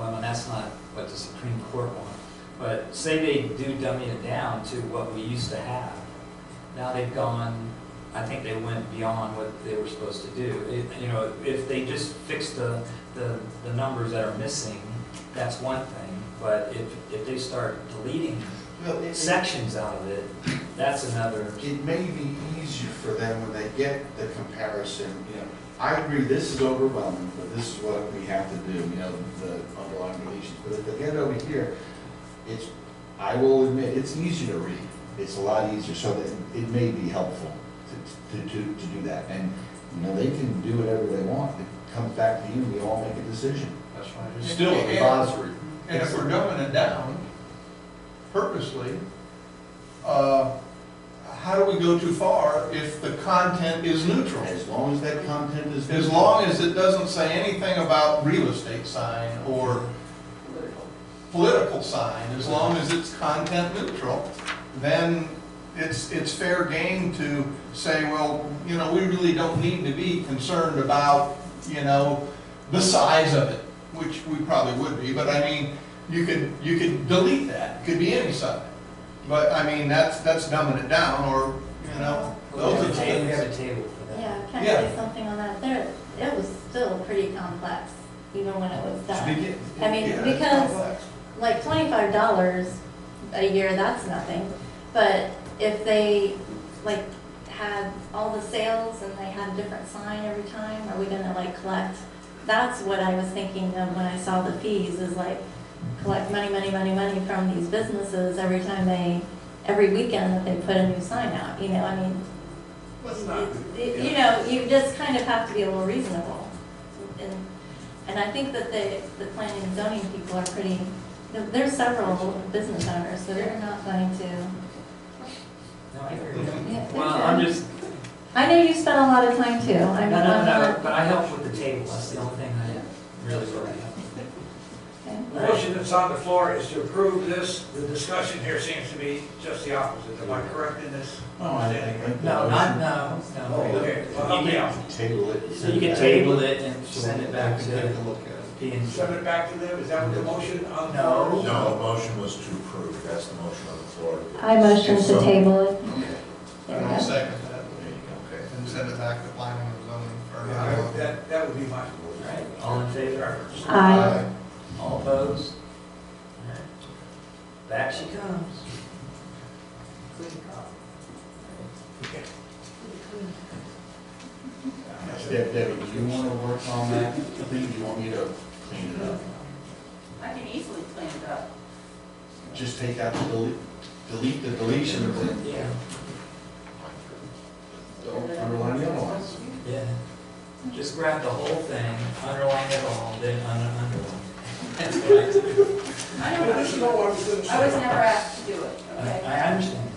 And that's not what the Supreme Court wants. But say they do dummy it down to what we used to have. Now they've gone, I think they went beyond what they were supposed to do. You know, if they just fix the numbers that are missing, that's one thing. But if they start deleting sections out of it, that's another. It may be easier for them when they get the comparison, you know, I agree, this is overwhelming, but this is what we have to do, you know, the underlying deletions. But if they get over here, I will admit, it's easier to read. It's a lot easier, so that it may be helpful to do that. And, you know, they can do whatever they want. It comes back to you, we all make a decision. That's right. It's Still a depository. And if we're dumbing it down purposely, how do we go too far if the content is neutral? As long as that content is. As long as it doesn't say anything about real estate sign or political sign, as long as it's content neutral, then it's fair game to say, well, you know, we really don't need to be concerned about, you know, the size of it, which we probably would be, but I mean, you could delete that. It could be any size. But I mean, that's dumbing it down, or, you know, those are the We have things. a table for that. Yeah, can I Yeah. say something on that? It was still pretty complex, even when it was done. I mean, Yeah, it's because complex. like $25 a year, that's nothing. But if they like had all the sales and they had a different sign every time, are we gonna like collect? That's what I was thinking of when I saw the fees, is like collect money from these businesses every weekend that they put a new sign out, you know, I mean, you know, you just kind of have to be a little reasonable. And I think that the planning and zoning people are pretty, there's several business owners, so they're not going to. No, I agree. Yeah, they're Well, good. I'm just, I know you spent a lot of time too. no, but I helped with the table, that's the only thing I really worried. Okay. The motion that's on the floor is to approve this. The discussion here seems to be just the opposite. Am I correct in this understanding? No, no. Okay, well, help me out. Table it. So you can table it and send it back Take to a look at it. P and Z. Send it back to them, is that what the motion on the No. floor is? No, the motion was to approve, that's the motion on the floor. I motion to table it. Okay, There And we I'll go. second that, there you go, okay. and send it back to planning and zoning for Yeah, another look. that would be my All right, all in favor? preference. Aye. All opposed? All right. Back she comes. Clean copy. Debbie, do you want to work on that thing? Do you want me to clean it up? I can easily clean it up. Just take out the delete the deletions and Yeah. don't underline the other ones. Yeah. Just grab the whole thing, underline it all, then underline. That's what I do. I don't know. I was never asked to do it, okay? I understand.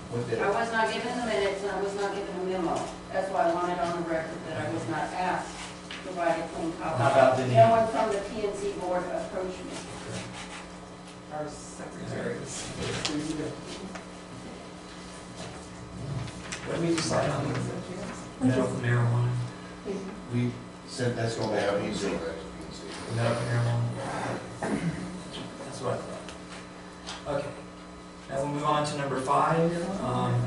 What did I was not given the minutes and I was not given a memo. That's why I wanted on the record that I was not asked to provide a clean copy. How about the name? No one from the P and Z board approached me. Our secretaries. What do we decide on medical marijuana? we said that's going back to PZ. Medical marijuana? That's what I thought. Okay. Now we'll move on to number 5,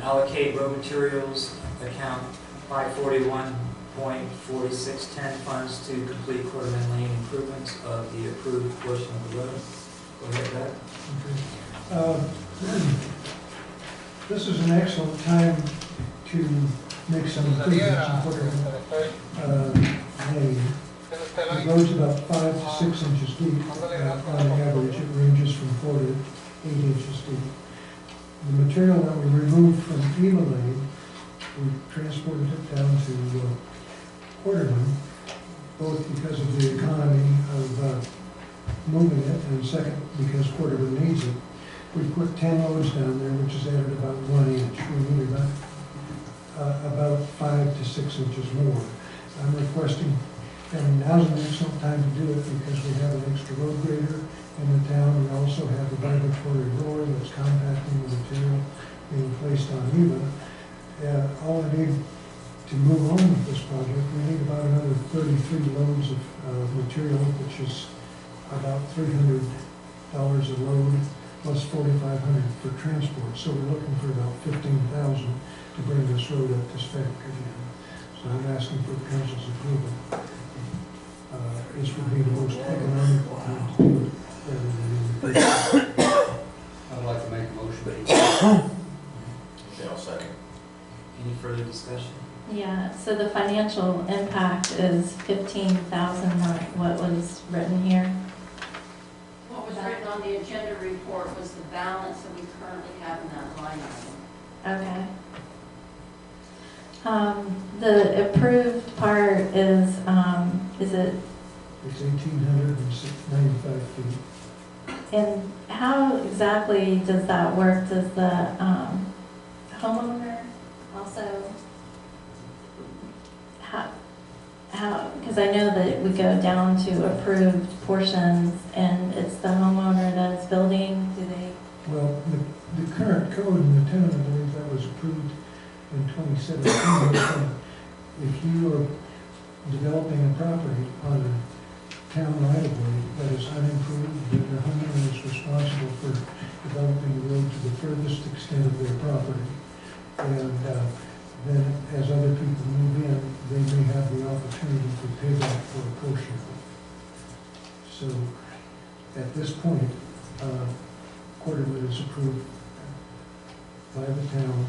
allocate road materials account 541.4610 funds to complete Quarterman Lane improvements of the approved portion of the road. Go ahead, Doug. This is an excellent time to make some improvements in Quarterman Lane. The road's about 5 to 6 inches deep. On average, it ranges from 4 to 8 inches deep. The material that we removed from Eva Lane, we transported it down to Quarterman, both because of the economy of moving it, and second, because Quarterman needs it. We put 10 loads down there, which is added about 1 inch. We need about 5 to 6 inches more. I'm requesting, and now's an excellent time to do it because we have an extra road grader in the town. We also have a vibratory roller that's compacting the material being placed on Eva. All I need to move on with this project, we need about another 33 loads of material, which is about $300 a load, plus $4,500 for transport. So we're looking for about $15,000 to bring this road up to spec again. So I'm asking for council's approval. This would be the most economical time to do it. I'd like to make a motion. Okay, I'll second. Any further discussion? Yeah, so the financial impact is 15,000, not what was written here. What was written on the agenda report was the balance that we currently have in that line item. Okay. The approved part is it, It's 1,895 feet. and how exactly does that work? Does the homeowner also, how, because I know that we go down to approved portions and it's the homeowner that's building, do they? Well, the current code in the town, I believe that was approved in 2017. If you are developing a property on a town right of way that is unimproved, then the homeowner is responsible for developing the road to the furthest extent of their property. And then as other people move in, they may have the opportunity to pay back for a portion of it. So at this point, Quarterman is approved by the town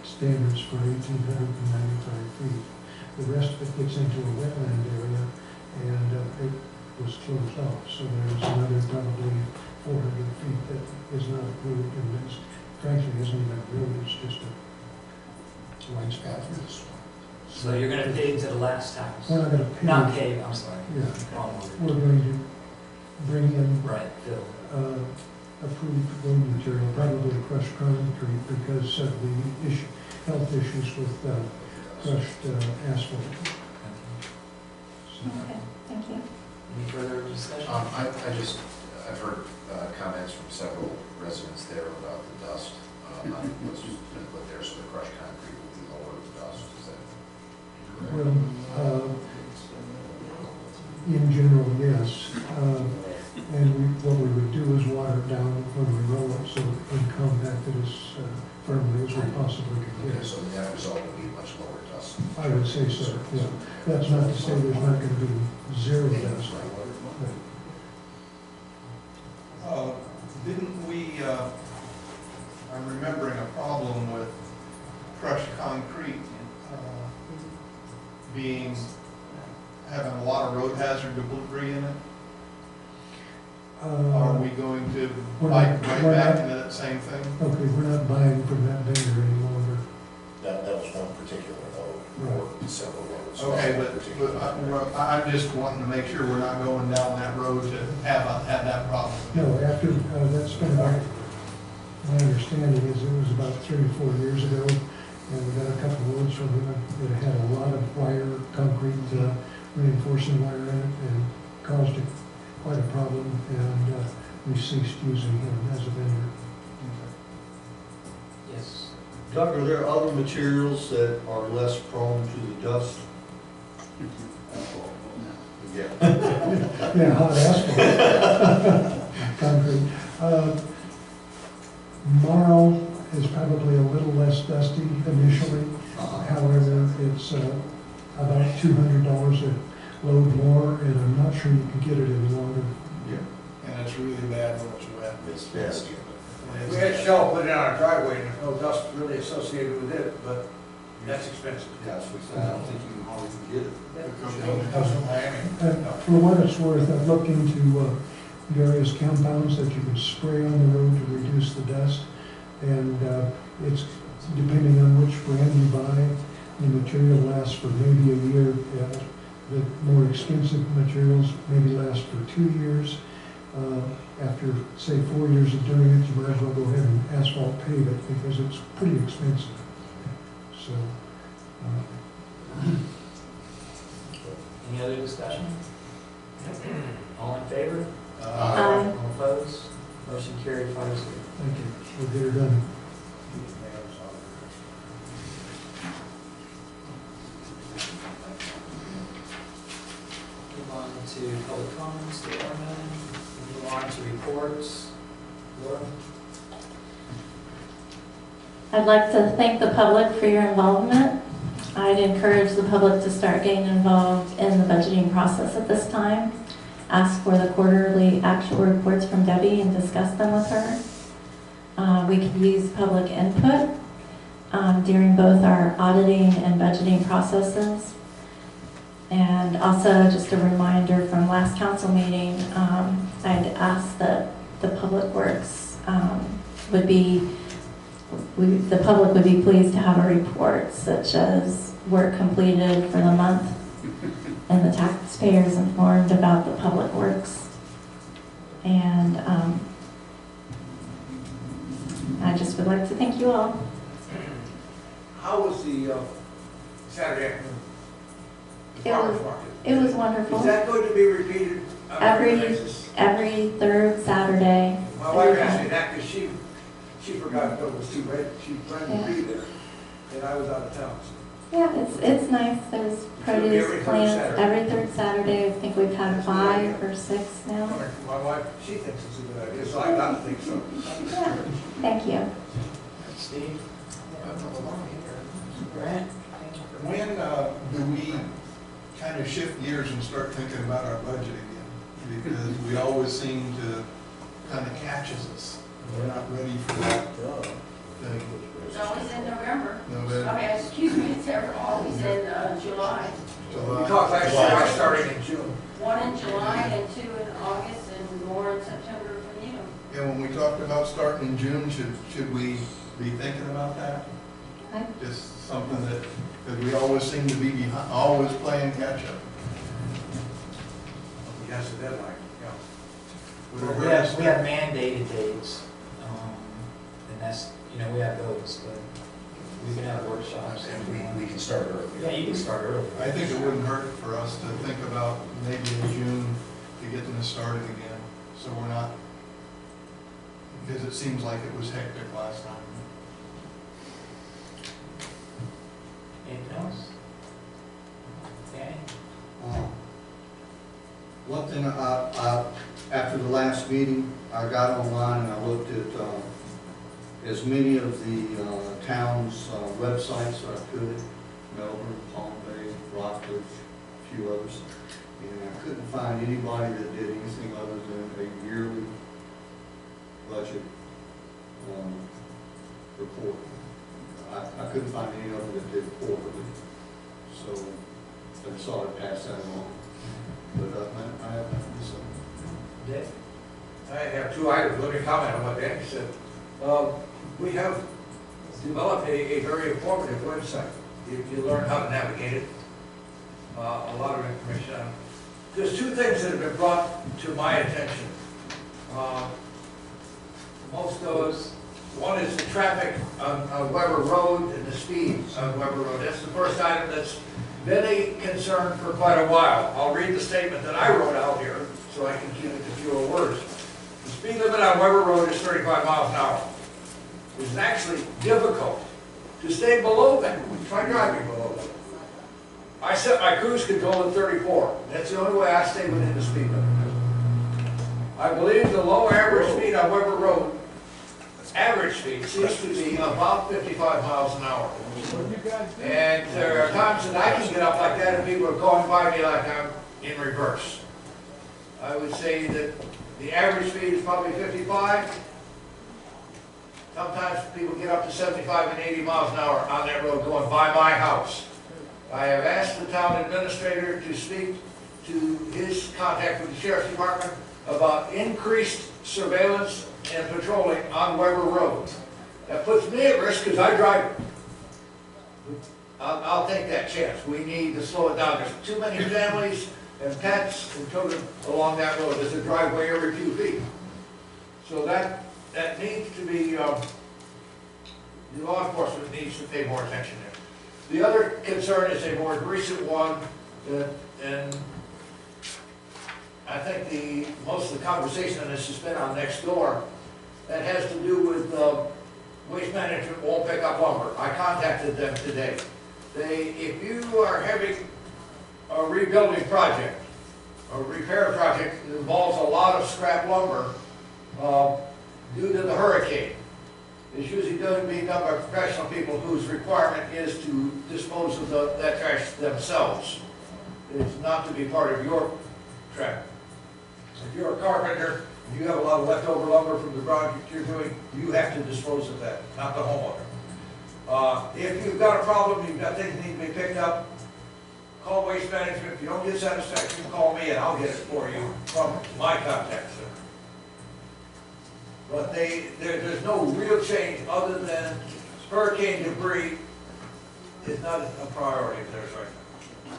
standards for 1,895 feet. The rest of it gets into a wetland area, and it was closed off. So there's another probably 400 feet that is not approved, and it's, frankly, isn't even a road, it's just a white spot. So you're going to pave to the last house? We're not going to pave. Not pave, I'm sorry. Yeah, Wrong word. we're going to bring in Right, fill. approved road material, probably crushed concrete, because of the health issues with crushed asphalt. So Okay, thank you. Any further discussion? I've heard comments from several residents there about the dust. What's been put there, so the crushed concrete will be lower than dust, is that correct? Well, in general, yes. And what we would do is water it down when we roll it, so it can compact it as firmly as we possibly can Okay, get. so the end result will be much lower dust. I would say so, yeah. That's not to say there's not going to be zero dust. But Didn't we, I'm remembering a problem with crushed concrete having a lot of road hazard debris in it? Are we going to we're bite not- right we're back not- into that same thing? Okay, we're not buying from that vendor any longer. That was one particular road, or several roads. Okay, One but particular- I'm just wanting to make sure we're not going down that road to have that problem. No, after, that's been about, my understanding is it was about 3 or 4 years ago, and we got a couple of roads from him that had a lot of wire, concrete reinforcing wire in it, and caused it quite a problem, and we ceased using him as a vendor. Yes. Doug, are there other materials that are less prone to the dust? Yeah. Yeah, hot asphalt. Concrete. Marl is probably a little less dusty initially. However, it's about $200 a load more, and I'm not sure you can get it any longer. Yeah. And it's really bad when it's wet. It's best. We had shell put in our driveway, and there's no dust really associated with it, but that's expensive. Yes, I don't think you can always get it. It comes from Miami. And for what it's worth, I've looked into various compounds that you can spray on the road to reduce the dust. And it's, depending on which brand you buy, the material lasts for maybe a year. The more expensive materials maybe last for 2 years. After, say, 4 years of doing it, you might as well go ahead and asphalt pave it because it's pretty expensive. So, Any other discussion? All in favor? Aye. All opposed? Motion carried 5-0. thank you. We'll get her done. Move on to public comments, there are none. Move on to reports. Laura? I'd like to thank the public for your involvement. I'd encourage the public to start getting involved in the budgeting process at this time. Ask for the quarterly actual reports from Debbie and discuss them with her. We could use public input during both our auditing and budgeting processes. And also, just a reminder from last council meeting, I'd asked that the public works the public would be pleased to have a report such as work completed for the month and the taxpayers informed about the public works. And I just would like to thank you all. How was the Saturday afternoon? The It farmer's was- market? It was wonderful. Is that going to be repeated on a regular basis? Every third Saturday. My wife asked me that because she forgot it was too late. She planned to be there, and I was out of town. So. Yeah, it's nice. There's gonna be every produce third plants Saturday. every third Saturday. I think we've had 5 or 6 now. My wife, she thinks it's a good idea, so I gotta think so. Yeah, thank you. Steve? Grant? When do we kind of shift gears and start thinking about our budget again? Because we always seem to kind of catches us. We're not ready for that thing. It's always in November. November. I mean, excuse me, it's ever, always in July. We talked last year, I started in June. 1 in July and 2 in August and more in September from you. And when we talked about starting in June, should we be thinking about that? Okay. Just something that we always seem to be behind, always playing catch up. Yes, the deadline, yeah. We have mandated dates, and that's, we have those, but We can have workshops. And we can start early. Yeah, you can start early. I think it wouldn't hurt for us to think about maybe in June to get them started again, so we're not, because it seems like it was hectic last time. Anything else? Okay. One thing, after the last meeting, I got online and I looked at as many of the town's websites I could, Melbourne, Palm Bay, Rockledge, a few others, and I couldn't find anybody that did anything other than a yearly budget report. I couldn't find any other that did quarterly, so I thought I'd pass that along. But I have nothing to say. Dick? I have two items. Let me comment on what Dan said. We have developed a very informative website. You learn how to navigate it. A lot of information on it. There's two things that have been brought to my attention. Most of those, one is the traffic on Weber Road and the speed on Weber Road. That's the first item that's been a concern for quite a while. I'll read the statement that I wrote out here so I can keep it to fewer words. The speed limit on Weber Road is 35 miles an hour. It's actually difficult to stay below that. Try driving below that. I set my cruise control at 34. That's the only way I stay within the speed limit. I believe the low average speed on Weber Road, average speed, seems to be about 55 miles an hour. And there are times that I can get up like that and people are going by me like I'm in reverse. I would say that the average speed is probably 55. Sometimes people get up to 75 and 80 miles an hour on that road going by my house. I have asked the town administrator to speak to his contact with the sheriff's department about increased surveillance and patrolling on Weber Road. That puts me at risk because I drive it. I'll take that chance. We need to slow it down. There's too many families and pets and children along that road. There's a driveway every few feet. So that needs to be, the law enforcement needs to pay more attention there. The other concern is a more recent one, and I think most of the conversation on this has been on next door. That has to do with Waste Management won't pick up lumber. I contacted them today. If you are having a rebuilding project, a repair project that involves a lot of scrap lumber due to the hurricane, it's usually being done by professional people whose requirement is to dispose of that trash themselves. It's not to be part of your track. If you're a carpenter, and you have a lot of leftover lumber from the project you're doing, you have to dispose of that, not the homeowner. If you've got a problem, you've got things that need to be picked up, call Waste Management. If you don't get satisfaction, call me and I'll get it for you from my contact center. But there's no real change other than hurricane debris is not a priority of theirs right now.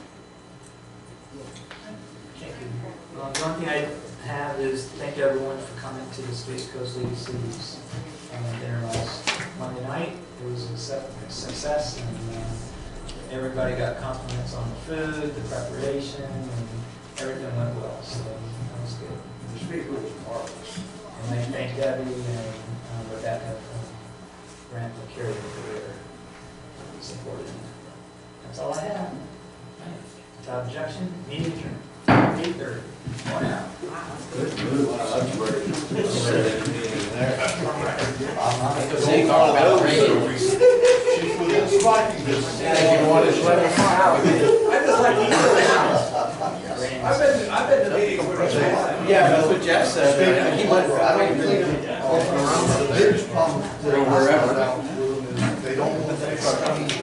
Thank you. The one thing I have is thank everyone for coming to the Space Coast League Cities dinner last Monday night. It was a success, and everybody got compliments on the food, the preparation, and everything went well. So that was good. The speaker was marvelous. And I thank Debbie and Rebecca from Grant Carrier for their support. That's all I have. Without objection, meeting adjourned. 8:30. One out. They call about rain. She's within striking distance. I just like to eat it. I've been to meetings where it's Yeah, that's what Jeff said. He went, I don't think the biggest problem. Wherever. They don't want to